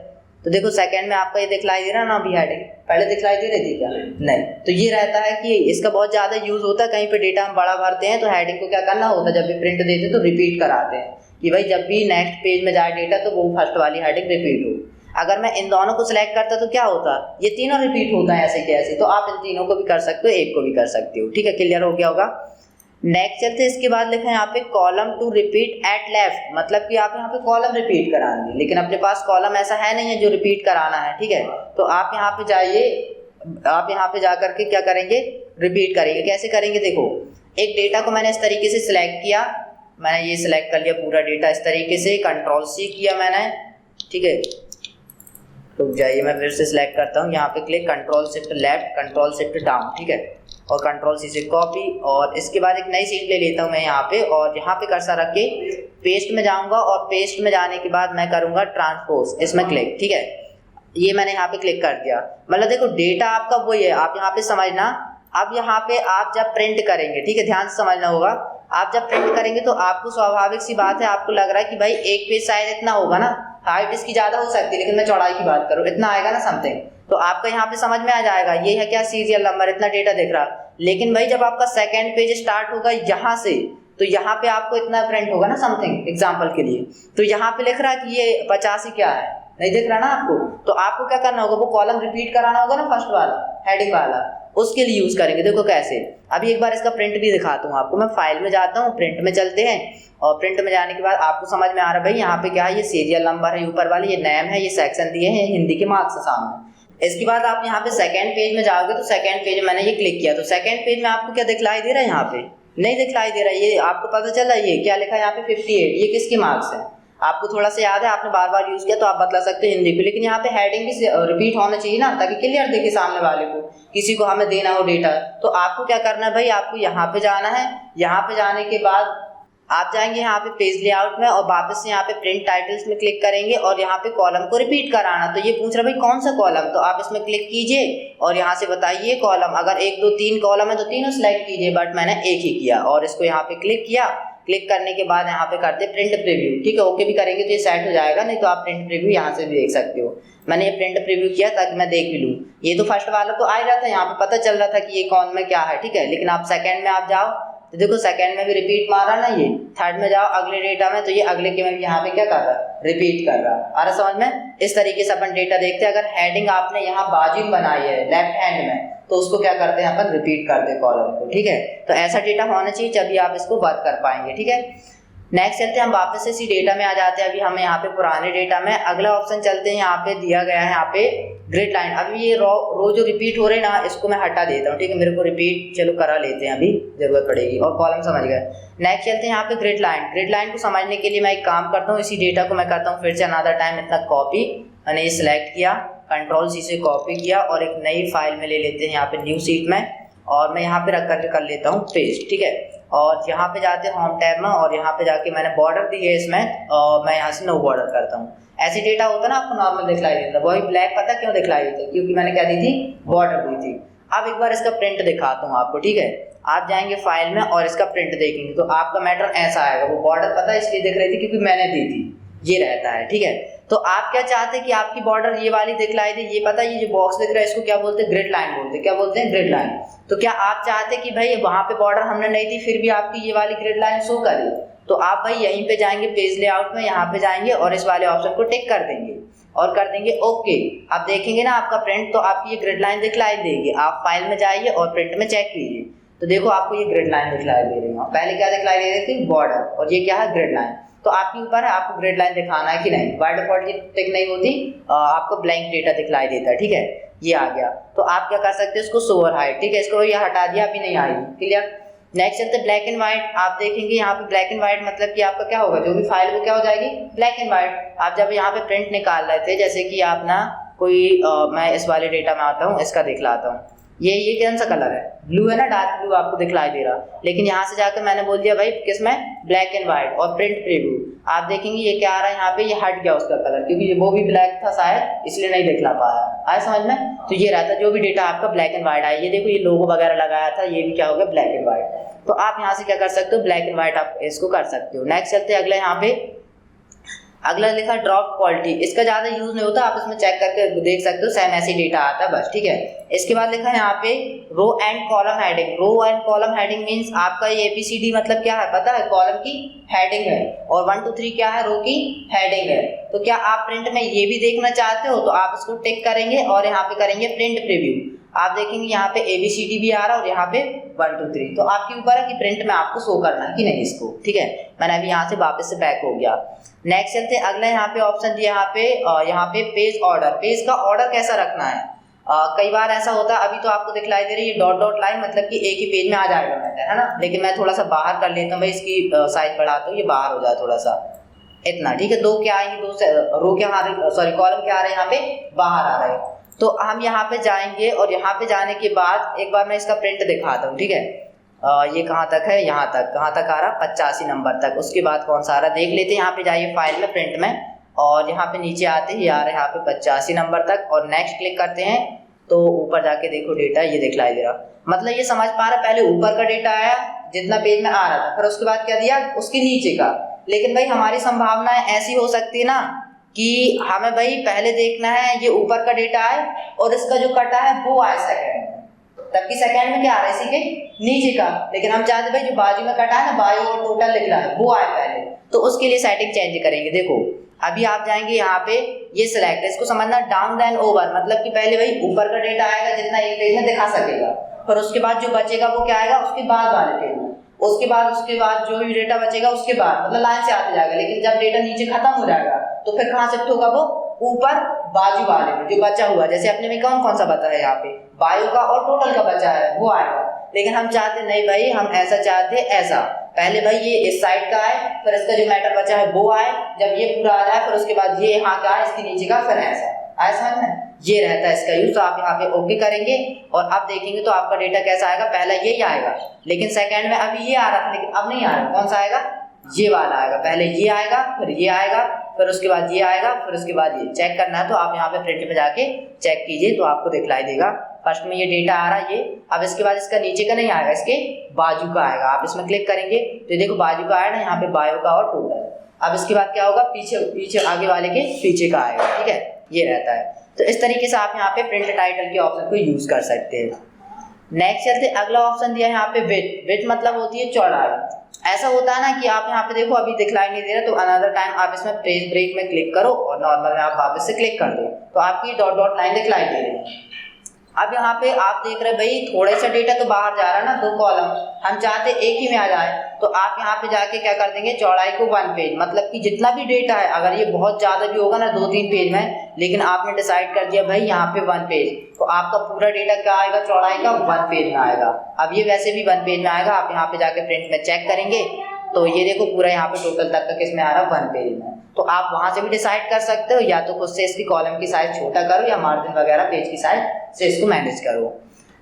तो देखो सेकंड में आपका ये दिखलाई दे रहा है ना अभी हेडिंग, पहले दिखलाई दे रही थी क्या, नहीं। तो ये रहता है कि इसका बहुत ज़्यादा यूज़ होता है, कहीं पे डेटा हम बड़ा भरते हैं तो हेडिंग को क्या करना होता है, जब भी प्रिंट देते हैं तो रिपीट कराते हैं कि भाई जब भी नेक्स्ट पेज में जाए डेटा तो वो फर्स्ट वाली हेडिंग रिपीट हो। अगर मैं इन दोनों को सिलेक्ट करता तो क्या होता, ये तीनों रिपीट होता है ऐसे के ऐसे, तो आप इन तीनों को भी कर सकते हो, एक को भी कर सकते हो, ठीक है, क्लियर हो गया होगा। नेक्स्ट चलते हैं, इसके बाद लिखा है यहाँ पे column to repeat at left, मतलब कि आप यहाँ पे कॉलम रिपीट कराएंगे, लेकिन अपने पास कॉलम ऐसा है नहीं है जो रिपीट कराना है, ठीक है। तो आप यहाँ पे जाइए, आप यहाँ पे जा करके क्या करेंगे, रिपीट करेंगे। कैसे करेंगे, देखो एक डेटा को मैंने इस तरीके से सिलेक्ट किया, मैंने ये सिलेक्ट कर लिया पूरा डेटा इस तरीके से, Ctrl+C किया मैंने, ठीक है, रुक जाइए मैं फिर से सिलेक्ट करता हूँ, यहाँ पे click, Ctrl+Shift left, Ctrl+Shift down, ठीक है, और Ctrl+C से कॉपी, और इसके बाद एक नई शीट ले लेता हूँ मैं यहाँ पे, और यहाँ पे कर्सर रख के पेस्ट में जाऊँगा, और पेस्ट में जाने के बाद मैं करूँगा ट्रांसपोज, इसमें क्लिक, ठीक है, ये मैंने यहाँ पे क्लिक कर दिया। मतलब देखो डेटा आपका वही है, आप यहाँ पे समझना। अब यहाँ पे आप जब प्रिंट करेंगे, ठीक है, ध्यान से समझना होगा, आप जब प्रिंट करेंगे तो आपको स्वाभाविक सी बात है, आपको लग रहा है कि भाई एक पेज शायद इतना होगा ना, हाइट इसकी ज़्यादा हो सकती है, लेकिन मैं चौड़ाई की बात करूँ, इतना आएगा ना समथिंग, तो आपका यहाँ पे समझ में आ जाएगा ये है क्या, सीरियल नंबर, इतना डेटा दिख रहा। लेकिन भाई जब आपका सेकेंड पेज स्टार्ट होगा यहाँ से, तो यहाँ पे आपको इतना प्रिंट होगा ना समथिंग, एग्जाम्पल के लिए, तो यहाँ पे लिख रहा है कि ये 50 ही क्या है, नहीं दिख रहा ना आपको, तो आपको क्या करना होगा, वो कॉलम रिपीट कराना होगा ना, फर्स्ट वाला हेडिंग वाला, उसके लिए यूज करेंगे। देखो कैसे, अभी एक बार इसका प्रिंट भी दिखाता हूँ आपको, मैं फाइल में जाता हूँ, प्रिंट में चलते हैं, और प्रिंट में जाने के बाद आपको समझ में आ रहा है भाई यहाँ पे क्या है, ये सीरियल नंबर है ऊपर वाले, ये नेम है, ये सेक्शन दिए हैं, हिंदी के मार्क्स है सामने। इसके बाद आप यहाँ पे सेकंड पेज में जाओगे, तो सेकंड पेज में मैंने ये क्लिक किया, तो सेकंड पेज में आपको क्या दिखलाई दे रहा है, यहाँ पे नहीं दिखलाई दे रहा है, ये आपको पता चला ये क्या लिखा है यहाँ पे 58, ये किसके मार्क्स है, आपको थोड़ा सा याद है, आपने बार बार यूज किया तो आप बतला सकते हो हिंदी को, लेकिन यहाँ पे हेडिंग भी रिपीट होना चाहिए ना, ताकि क्लियर दिखे सामने वाले को, किसी को हमें देना हो डेटा। तो आपको क्या करना है भाई, आपको यहाँ पे जाना है, यहाँ पे जाने के बाद आप जाएंगे यहाँ पे पेज लेआउट में, और वापस से यहाँ पे प्रिंट टाइटल्स में क्लिक करेंगे, और यहाँ पे कॉलम को रिपीट कराना। तो ये पूछ रहा भाई कौन सा कॉलम, तो आप इसमें क्लिक कीजिए और यहाँ से बताइए कॉलम, अगर 1 2 3 कॉलम है तो तीनों सिलेक्ट कीजिए, बट मैंने एक ही किया, और इसको यहाँ पे क्लिक किया। क्लिक करने के बाद यहाँ पे करते प्रिंट प्रीव्यू, ठीक है, ओके भी करेंगे तो ये सेट हो जाएगा, नहीं तो आप प्रिंट प्रीव्यू यहाँ से भी देख सकते हो। मैंने ये प्रिंट प्रीव्यू किया ताकि मैं देख भी लूँ, ये तो फर्स्ट वाला तो आ रहा था, यहाँ पे पता चल रहा था कि ये कौन में क्या है, ठीक है, लेकिन आप सेकंड में आप जाओ तो देखो सेकंड में भी रिपीट मारा ना, ये थर्ड में जाओ अगले डेटा में, तो ये अगले के में भी यहाँ पे क्या कर रहा है, रिपीट कर रहा है। आ रहा समझ में, इस तरीके से अपन डेटा देखते हैं। अगर हेडिंग आपने यहाँ बाजू में बनाई है लेफ्ट हैंड में, तो उसको क्या करते हैं अपन रिपीट करते हैं कॉलम को, ठीक है। तो ऐसा डेटा होना चाहिए जब आप इसको वर्क कर पाएंगे, ठीक है। नेक्स्ट चलते हैं हम वापस से इसी डेटा में आ जाते हैं। अभी हमें यहाँ पे पुराने डेटा में अगला ऑप्शन चलते हैं, यहाँ पे दिया गया है यहाँ पे ग्रिड लाइन। अभी ये रो जो रिपीट हो रहे हैं ना, इसको मैं हटा देता हूँ, ठीक है। मेरे को रिपीट चलो करा लेते हैं, अभी जरूरत पड़ेगी। और कॉलम समझ गए। नेक्स्ट चलते हैं यहाँ पे ग्रिड लाइन। ग्रिड लाइन को समझने के लिए मैं एक काम करता हूँ, इसी डेटा को मैं करता हूँ फिर से अनदर टाइम इतना कॉपी, मैंने ये सिलेक्ट किया, कंट्रोल सी से कॉपी किया और एक नई फाइल में ले लेते हैं यहाँ पे न्यू शीट में, और मैं यहाँ पे रख करके कर लेता हूँ पेस्ट, ठीक है। और यहाँ पे जाते हैं होम टैब में और यहाँ पे जाके मैंने बॉर्डर दी है इसमें, और मैं यहाँ से नो बॉर्डर करता हूँ। ऐसे डेटा होता है ना आपको नॉर्मल दिखलाई देता है, वही ब्लैक पता क्यों दिखलाई देता है, क्योंकि मैंने क्या दी थी, बॉर्डर दी थी। अब एक बार इसका प्रिंट दिखाता हूँ आपको, ठीक है। आप जाएंगे फाइल में और इसका प्रिंट देखेंगे तो आपका मैटर ऐसा आएगा। वो बॉर्डर पता है इसलिए दिख रही थी क्योंकि मैंने दी थी, ये रहता है, ठीक है। तो आप क्या चाहते हैं कि आपकी बॉर्डर ये वाली दिखलाई दे, ये पता है ये जो बॉक्स दिख रहा है इसको क्या बोलते हैं, ग्रिड लाइन बोलते हैं। क्या बोलते हैं, ग्रिड लाइन। तो क्या आप चाहते हैं कि भाई वहां पे बॉर्डर हमने नहीं दी फिर भी आपकी ये वाली ग्रिड लाइन शो करे, तो आप भाई यहीं पे जाएंगे पेज लेआउट में, यहाँ पे जाएंगे और इस वाले ऑप्शन को टिक कर देंगे और कर देंगे ओके। आप देखेंगे ना आपका प्रिंट, तो आपकी ये ग्रिड लाइन दिखलाई देगी। आप फाइल में जाइए और प्रिंट में चेक कीजिए, तो देखो आपको ये ग्रिड लाइन दिखलाई दे रही है। पहले क्या दिखलाई दे रही थी, बॉर्डर, और ये क्या है, ग्रिड लाइन। तो आपके ऊपर है आपको ग्रिड लाइन दिखाना है कि नहीं। बाय डिफॉल्ट ये टिक नहीं होती, आपको ब्लैंक डेटा दिखलाई देता है, ठीक है। ये आ गया तो आप क्या कर सकते हैं, इसको सोवर हाइड, ठीक है। इसको ये हटा दिया, अभी नहीं आएगी, क्लियर। नेक्स्ट चलते ब्लैक एंड व्हाइट। आप देखेंगे यहाँ पे ब्लैक एंड व्हाइट मतलब कि आपका क्या होगा, जो भी फाइल वो क्या हो जाएगी, ब्लैक एंड व्हाइट। आप जब यहाँ पे प्रिंट निकाल रहे थे, जैसे कि आप ना कोई मैं इस वाले डेटा में आता हूँ, इसका दिखलाता हूँ। ये कौन सा कलर है, ब्लू है ना, डार्क ब्लू आपको दिखलाई दे रहा। लेकिन यहाँ से जाकर मैंने बोल दिया भाई किसमें, ब्लैक एंड व्हाइट, और प्रिंट प्रीव्यू। आप देखेंगे ये क्या आ रहा है यहाँ पे, ये हट गया उसका कलर, क्योंकि वो भी ब्लैक था शायद, इसलिए नहीं दिखला पाया। आया समझ में। तो ये रहता है जो भी डेटा आपका ब्लैक एंड व्हाइट आया। ये देखो ये लोगो वगैरह लगाया था, ये भी क्या हो गया, ब्लैक एंड व्हाइट। तो आप यहाँ से क्या कर सकते हो, ब्लैक एंड व्हाइट आप इसको कर सकते हो। नेक्स्ट चलते हैं अगला, यहाँ पे अगला लिखा ड्रॉप क्वालिटी। इसका ज़्यादा यूज नहीं होता, आप इसमें चेक करके देख सकते हो, सेम ऐसी डेटा आता है बस, ठीक है। इसके बाद लिखा है यहाँ पे row and column heading. Row and column heading means आपका ये ABCD मतलब क्या है पता है, कॉलम की हेडिंग है, और 1 2 3 क्या है, रो की हेडिंग है। तो क्या आप प्रिंट में ये भी देखना चाहते हो, तो आप इसको टिक करेंगे और यहाँ पे करेंगे प्रिंट प्रीव्यू। आप देखेंगे यहाँ पे ABCD भी आ रहा है और यहाँ पे 1 2 3। तो आपके ऊपर है कि प्रिंट में आपको शो करना है कि नहीं इसको, ठीक है। मैंने अभी यहाँ से वापस से बैक हो गया। नेक्स्ट चलते हैं अगला, यहाँ पे ऑप्शन दिया यहाँ पे पेज ऑर्डर। पेज का ऑर्डर कैसा रखना है। कई बार ऐसा होता है, अभी तो आपको दिखलाई दे रही है डॉट डॉट लाइन, मतलब कि एक ही पेज में आ जाएगा मैटर, है ना। लेकिन मैं थोड़ा सा बाहर कर लेता हूँ भाई, इसकी साइज बढ़ाता हूँ, ये बाहर हो जाए थोड़ा सा, इतना, ठीक है। दो क्या आएंगे, दो रो क्या आ रही, सॉरी कॉलम क्या आ रहे हैं यहाँ पे, बाहर आ रहे हैं। तो हम यहाँ पे जाएंगे और यहाँ पे जाने के बाद एक बार मैं इसका प्रिंट दिखाता हूँ, ठीक है। ये कहाँ तक है, यहाँ तक, कहाँ तक आ रहा, 85 नंबर तक। उसके बाद कौन सा आ रहा देख लेते हैं। यहाँ पे जाइए फाइल में, प्रिंट में, और यहाँ पे नीचे आते ही आ रहा है यहाँ पे 85 नंबर तक, और नेक्स्ट क्लिक करते हैं तो ऊपर जाके देखो डेटा ये दिखलाई दे रहा। मतलब ये समझ पा रहा, पहले ऊपर का डेटा आया जितना पेज में आ रहा था, फिर उसके बाद क्या दिया, उसके नीचे का। लेकिन भाई हमारी संभावनाएं ऐसी हो सकती है ना कि हमें भाई पहले देखना है ये ऊपर का डेटा आए और इसका जो कटा है वो आए सेकंड, तबकि सेकंड में क्या आ रहा है, इसी के नीचे का। लेकिन हम चाहते भाई जो बाजू में कटा है ना, बाजू और टोटल लिख रहा है वो आए पहले, तो उसके लिए सेटिंग चेंज करेंगे। देखो अभी आप जाएंगे यहाँ पे, ये सिलेक्ट है, इसको समझना डाउन देन ओवर, मतलब कि पहले भाई ऊपर का डेटा आएगा जितना एक पेज में दिखा सकेगा, फिर उसके बाद जो बचेगा वो क्या आएगा उसके बाद वाले पेज में, उसके बाद जो भी डेटा बचेगा उसके बाद, मतलब लाइन से आते जाएगा। लेकिन जब डेटा नीचे खत्म हो जाएगा तो फिर कहाँ शिफ्ट होगा, वो ऊपर बाजू वाले में जो बचा हुआ, जैसे अपने में कौन सा बता है यहाँ पे, बायो का और टोटल का बचा है वो आएगा। लेकिन हम चाहते नहीं भाई, हम ऐसा चाहते ऐसा, पहले भाई ये इस साइड का आए, फिर इसका जो मैटर बचा है वो आए, जब ये पूरा आ जाए फिर उसके बाद ये यहाँ का आए, इसके नीचे का, फिर ऐसा है ना, ये रहता है इसका यूज। तो आप यहाँ पे ओके करेंगे और अब देखेंगे तो आपका डेटा कैसा आएगा, पहला यही आएगा, लेकिन सेकंड में अभी ये आ रहा था लेकिन अब नहीं आ रहा। कौन सा आएगा, ये वाला आएगा, पहले ये आएगा, फिर ये आएगा, फिर उसके बाद ये आएगा, फिर उसके बाद ये। चेक करना है तो आप यहाँ पे प्रिंट में जाके चेक कीजिए तो आपको दिखलाई देगा। फर्स्ट में ये डेटा आ रहा है ये, अब इसके बाद इसका नीचे का नहीं आएगा, इसके बाजू का आएगा। आप इसमें क्लिक करेंगे तो देखो बाजू का आया ना, यहाँ पे बायो का और टोटल। अब इसके बाद क्या होगा, पीछे आगे वाले के पीछे का आएगा, ठीक है, ये रहता है। तो इस तरीके से आप यहाँ पे प्रिंट टाइटल के ऑप्शन को यूज कर सकते हैं। नेक्स्ट चलते अगला ऑप्शन दिया है यहाँ पे विड्थ। विड्थ मतलब होती है चौड़ाई। ऐसा होता है ना कि आप यहाँ पे देखो अभी दिखलाई नहीं दे रहा, तो अनदर टाइम आप इसमें पेज ब्रेक में क्लिक करो और नॉर्मल में आप वापस से क्लिक कर दो तो आपकी डॉट डॉट लाइन दिखलाई दे रही है। अब यहाँ पे आप देख रहे हैं भाई थोड़ा सा डेटा तो बाहर जा रहा है ना, 2 कॉलम, हम चाहते एक ही में आ जाए, तो आप यहाँ पे जाके क्या कर देंगे, चौड़ाई को 1 पेज, मतलब कि जितना भी डेटा है, अगर ये बहुत ज़्यादा भी होगा ना 2-3 पेज में, लेकिन आपने डिसाइड कर दिया भाई यहाँ पे 1 पेज, तो आपका पूरा डेटा क्या आएगा, चौड़ाई का 1 पेज में आएगा। अब ये वैसे भी 1 पेज में आएगा, आप यहाँ पे जाके प्रिंट में चेक करेंगे तो ये देखो पूरा यहाँ पे टोटल तक का किस में आ रहा है, 1 पेज में। तो आप वहां से भी डिसाइड कर सकते हो, या तो खुद से इसकी कॉलम की साइज छोटा करो या मार्जिन वगैरह पेज की साइज से इसको मैनेज करो।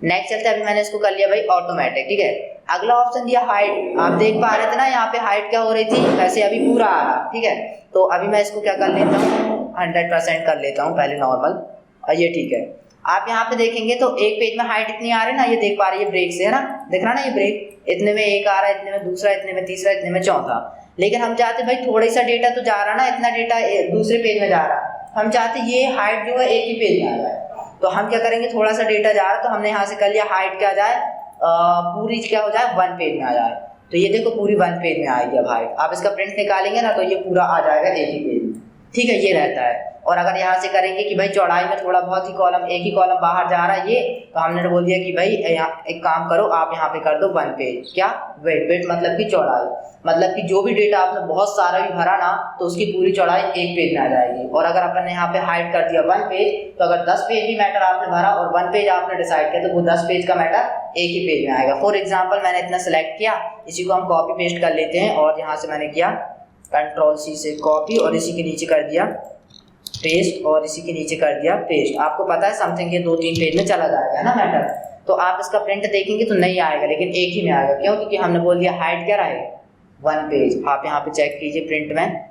नेक्स्ट चलते हैं, अभी मैंने इसको कर लिया भाई ऑटोमेटिक, ठीक है। अगला ऑप्शन दिया हाइट, आप देख पा रहे थे ना यहाँ पे हाइट क्या हो रही थी, वैसे अभी पूरा आ रहा, ठीक है। तो अभी मैं इसको क्या कर लेता हूँ, 100% कर लेता हूँ पहले नॉर्मल, और ये ठीक है। आप यहाँ पे देखेंगे तो एक पेज में हाइट इतनी आ रही है ना, ये देख पा रहे हैं, ये ब्रेक से है ना, दिख रहा ना, ये ब्रेक इतने में एक आ रहा है, इतने में दूसरा, इतने में तीसरा, इतने में चौथा। लेकिन हम चाहते भाई थोड़ा सा डेटा तो जा रहा ना, इतना डेटा दूसरे पेज में जा रहा, हम चाहते ये हाइट जो है एक ही पेज में आ जाए। तो हम क्या करेंगे, थोड़ा सा डेटा जा रहा तो हमने यहाँ से कर लिया हाइट क्या जाए, पूरी क्या हो जाए, 1 पेज में आ जाए। तो ये देखो पूरी 1 पेज में आएगी अब हाइट। आप इसका प्रिंट निकालेंगे ना तो ये पूरा आ जाएगा एक ही पेज में, ठीक है, ये रहता है। और अगर यहाँ से करेंगे कि भाई चौड़ाई में थोड़ा बहुत ही कॉलम, एक ही कॉलम बाहर जा रहा है ये, तो हमने बोल दिया कि भाई यहाँ एक काम करो, आप यहाँ पे कर दो 1 पेज, क्या, वेट मतलब कि चौड़ाई, मतलब कि जो भी डेटा आपने बहुत सारा भी भरा ना तो उसकी पूरी चौड़ाई एक पेज में आ जाएगी। और अगर अपन ने यहाँ पे हाइट कर दिया 1 पेज, तो अगर 10 पेज भी मैटर आपने भरा और 1 पेज आपने डिसाइड किया तो वो 10 पेज का मैटर एक ही पेज में आएगा। फॉर एग्जाम्पल मैंने इतना सेलेक्ट किया, इसी को हम कॉपी पेस्ट कर लेते हैं, और यहाँ से मैंने किया Ctrl+C से कॉपी, और इसी के नीचे कर दिया पेस्ट, और इसी के नीचे कर दिया पेस्ट। आपको पता है समथिंग ये 2-3 पेज में चला जाएगा ना मैटर। तो आप इसका प्रिंट देखेंगे तो नहीं आएगा, लेकिन एक ही में आएगा, क्यों, क्योंकि हमने बोल दिया हाइट क्या रहे, 1 पेज। आप यहाँ पे चेक कीजिए प्रिंट में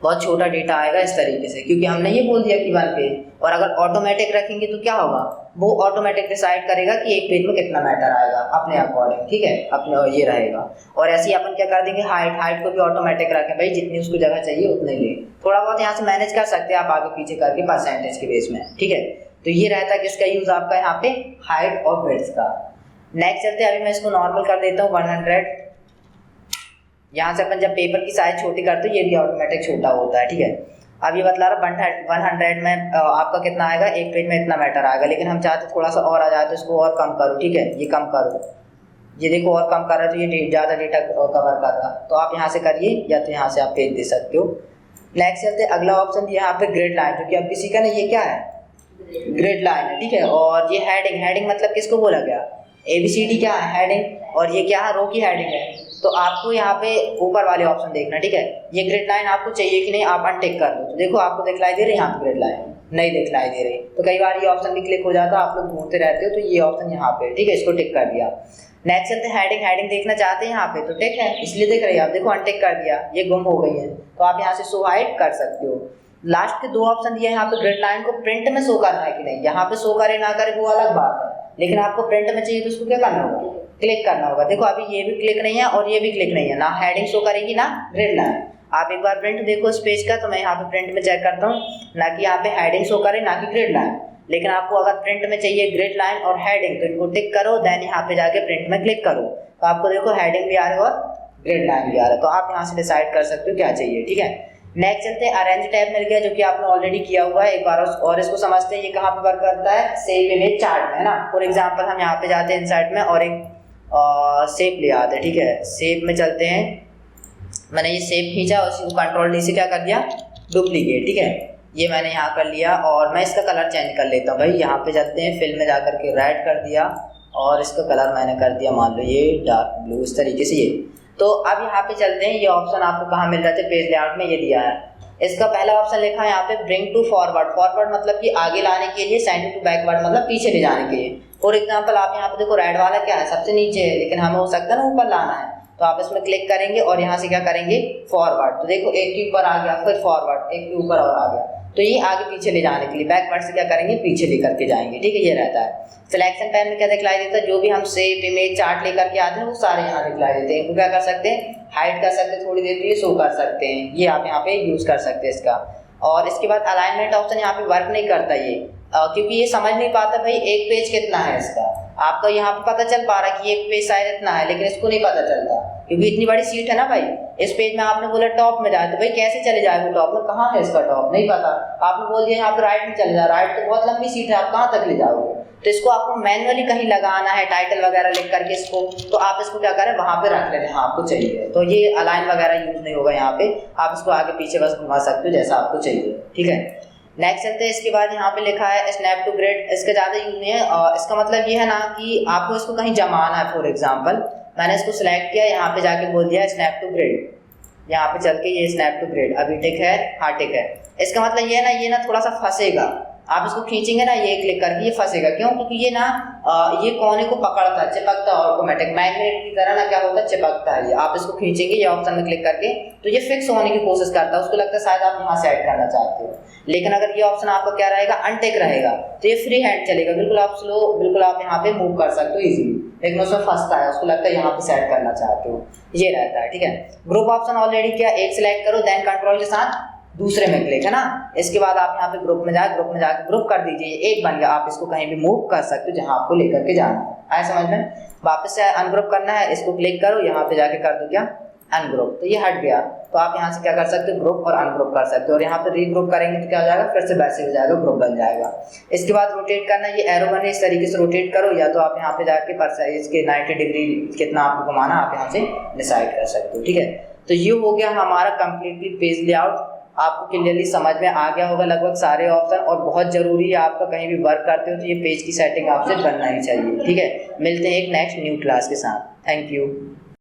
बहुत छोटा डेटा आएगा इस तरीके से, क्योंकि हमने ये बोल दिया कि 1 पेज। और अगर ऑटोमेटिक रखेंगे तो क्या होगा, वो ऑटोमेटिक डिसाइड करेगा कि एक पेज में कितना मैटर आएगा अपने अकॉर्डिंग, ठीक है, अपने ये रहेगा। और ऐसे ही अपन क्या कर देंगे, हाइट को भी ऑटोमेटिक रखें भाई, जितनी उसको जगह चाहिए उतने ले, थोड़ा बहुत यहाँ से मैनेज कर सकते हैं आप आगे पीछे करके परसेंटेज के बेस में, ठीक है। तो ये रहता है किसका यूज आपका यहाँ पे, हाइट और विड्थ का। नेक्स्ट चलते हैं, अभी मैं इसको नॉर्मल कर देता हूँ 100। यहाँ से अपन जब पेपर की साइज छोटी करते हैं ये भी ऑटोमेटिक छोटा होता है, ठीक है। अब ये बतला रहा 100 में आपका कितना आएगा, एक पेज में इतना मैटर आएगा, लेकिन हम चाहते थोड़ा सा और आ जाए तो इसको और कम करो, ठीक है, ये कम करो, ये देखो और कम कर रहा है तो ये ज़्यादा डेटा कवर कर रहा, तो आप यहाँ से करिए या तो यहाँ से आप पेज दे सकते हो। नेक्स्ट चलते अगला ऑप्शन यहाँ पे ग्रिड लाइन, जो कि अब किसी का ना ये क्या है, ग्रिड लाइन है, ठीक है। और ये हेडिंग मतलब किसको बोला गया, ABCD क्या है, हेडिंग, और ये क्या है, रो की हेडिंग है। तो आपको यहाँ पे ऊपर वाले ऑप्शन देखना, ठीक है। ये ग्रिड लाइन आपको चाहिए कि नहीं, आप अनटिक कर दो, तो देखो आपको दिखलाई दे रही है यहाँ पे ग्रिड लाइन, नहीं दिखलाई दे रही, तो कई बार ये ऑप्शन भी क्लिक हो जाता है, आप लोग ढूंढते रहते हो, तो ये ऑप्शन यहाँ पे, ठीक है, इसको टिक कर दिया। नेक्स्ट चलते हेडिंग देखना चाहते हैं यहाँ पे, तो टिक है इसलिए दिख रही है, आप देखो अनटिक कर दिया, ये गुम हो गई है, तो आप यहाँ से शो हाइड कर सकते हो। लास्ट के 2 ऑप्शन दिए यहाँ पे, ग्रिड लाइन को प्रिंट में शो करना है कि नहीं, यहाँ पे शो करे ना करे वो अलग बात है, लेकिन आपको प्रिंट में चाहिए तो उसको क्या करना होगा, क्लिक करना होगा। देखो अभी ये भी क्लिक नहीं है और ये भी क्लिक नहीं है, ना हेडिंग शो करेगी ना ग्रिड लाइन। आप एक बार प्रिंट देखो इस पेज का, तो मैं यहाँ पे प्रिंट में चेक करता हूँ, ना कि यहाँ पे हेडिंग शो करे ना कि ग्रिड लाइन। लेकिन आपको अगर प्रिंट में चाहिए ग्रिड लाइन और हेडिंग, तो इनको टिक करो, देन यहाँ पे जाके प्रिंट में क्लिक करो, तो आपको देखो हेडिंग भी आ रही है और ग्रिड लाइन भी आ रहा है, तो आप यहाँ से डिसाइड कर सकते हो क्या चाहिए, ठीक है। नेक्स्ट चलते हैं, अरेंज टैब मिल गया, जो कि आपने ऑलरेडी किया हुआ है, एक बार और इसको समझते हैं ये कहाँ पे वर्क करता है, सेव इमेज चार्ट में, है ना। फॉर एग्जांपल हम यहाँ पे जाते हैं इंसर्ट में और एक शेप ले आते हैं, ठीक है, शेप में चलते हैं, मैंने ये शेप खींचा और इसको Ctrl+D से क्या कर दिया, डुप्लीकेट, ठीक है, ये मैंने यहाँ कर लिया। और मैं इसका कलर चेंज कर लेता हूँ भाई, यहाँ पे जाते हैं फिल में जाकर के रेड कर दिया, और इसका कलर मैंने कर दिया मान लो ये डार्क ब्लू, इस तरीके से ये। तो अब यहाँ पे चलते हैं, ये ऑप्शन आपको कहाँ मिल रहा है, पेज लेआउट में ये दिया है। इसका पहला ऑप्शन लिखा है यहाँ पे ब्रिंग टू फॉरवर्ड मतलब कि आगे लाने के लिए, सेंड टू बैकवर्ड मतलब पीछे ले जाने के लिए। फॉर एग्जांपल आप यहाँ पे देखो रेड वाला क्या है, सबसे नीचे है, लेकिन हमें हो सकता है ना ऊपर लाना है, तो आप इसमें क्लिक करेंगे और यहाँ से क्या करेंगे, फॉरवर्ड, तो देखो एक के ऊपर आ गया, फिर फॉरवर्ड, एक के ऊपर और आ गया, तो ये आगे पीछे ले जाने के लिए। बैकवर्ड से क्या करेंगे, पीछे लेकर के जाएंगे, ठीक है, ये रहता है। सिलेक्शन पैन में क्या दिखलाई देता है, जो भी हम शेप इमेज चार्ट लेकर के आते हैं वो सारे यहाँ दिखलाई देते हैं। इनको क्या कर सकते हैं, हाइड कर सकते हैं, थोड़ी देर के लिए शो कर सकते हैं, ये आप यहाँ पे यूज कर सकते हैं इसका। और इसके बाद अलाइनमेंट ऑप्शन यहाँ पे वर्क नहीं करता ये, क्योंकि ये समझ नहीं पाता भाई एक पेज कितना है इसका। आपका यहाँ पे पता चल पा रहा है कि एक पेज साइज इतना है, लेकिन इसको नहीं पता चलता, क्योंकि इतनी बड़ी सीट है ना भाई। इस पेज में आपने बोला टॉप में जाए, तो भाई कैसे चले जाएगा टॉप में, कहाँ है इसका टॉप, नहीं पता। आपने बोल दिया यहाँ पे राइट में चले जाओ, राइट तो बहुत लंबी सीट है, आप कहाँ तक ले जाओगे। तो इसको आपको मैनुअली कहीं लगाना है टाइटल वगैरह लिख करके इसको, तो आप इसको क्या करें वहाँ पे रख लेते हैं आपको चाहिए। तो ये अलाइन वगैरह यूज नहीं होगा यहाँ पे, आप इसको आगे पीछे बस घुमा सकते हो जैसा आपको चाहिए, ठीक है। नेक्स्ट चलते हैं, इसके बाद यहाँ पे लिखा है स्नैप टू ग्रिड, इसका ज़्यादा यूज नहीं है। इसका मतलब ये है ना कि आपको इसको कहीं जमाना है। फॉर एग्जाम्पल मैंने इसको सिलेक्ट किया, यहाँ पे जाके बोल दिया स्नैप टू ग्रिड, यहाँ पे चल के ये स्नैप टू ग्रिड, अभी टिक है, हाँ टिक है। इसका मतलब ये ना थोड़ा सा फंसेगा, आप इसको खींचेंगे ना ये क्लिक करके, ये फंसेगा। क्यों? क्योंकि ये ना ये कोने को पकड़ता है, चिपकता है ऑटोमेटिक, मैग्नेट की तरह ना क्या होता है, चिपकता है। ये आप इसको खींचेंगे ये ऑप्शन में क्लिक करके, तो ये फिक्स होने की कोशिश करता है, उसको लगता है शायद आप यहाँ सेट करना चाहते हो। लेकिन अगर ये ऑप्शन आपका क्या रहेगा, अनटिक रहेगा, तो ये फ्री हैंड चलेगा, बिल्कुल आप स्लो, बिल्कुल आप यहाँ पे मूव कर सकते हो इजीली। लेकिन उसमें फंसता है, उसको लगता है यहाँ पे सेट करना चाहते हो, ये रहता है, ठीक है। ग्रुप ऑप्शन ऑलरेडी क्या, एक सिलेक्ट करो, देन कंट्रोल के साथ दूसरे में क्लिक, है ना। इसके बाद आप यहाँ पे ग्रुप में जाके ग्रुप कर दीजिए, एक बन गया, आप इसको कहीं भी मूव कर सकते हो जहाँ आपको लेकर के जाना है। आया समझ में? वापस से अनग्रुप करना है, इसको क्लिक करो, यहाँ पे जाके कर दो क्या, अनग्रुप, तो ये हट गया। तो आप यहाँ से क्या कर सकते हो, ग्रुप और अनग्रुप कर सकते हो। और यहाँ पे रीग्रुप करेंगे तो क्या हो जाएगा, फिर से वैसे हो जाएगा, ग्रुप बन जाएगा। इसके बाद रोटेट करना, ये एरो बने इस तरीके से रोटेट करो, या तो आप यहाँ पे जाके इसके 90 डिग्री कितना आपको घुमाना आप यहाँ से डिसाइड कर सकते हो, ठीक है। तो ये हो गया हमारा कंप्लीटली पेज लेआउट। आपको क्लियरली समझ में आ गया होगा लगभग सारे ऑप्शन, और बहुत जरूरी है आपका कहीं भी वर्क करते हो तो ये पेज की सेटिंग आपसे बनना ही चाहिए, ठीक है। मिलते हैं एक नेक्स्ट न्यू क्लास के साथ। Thank you.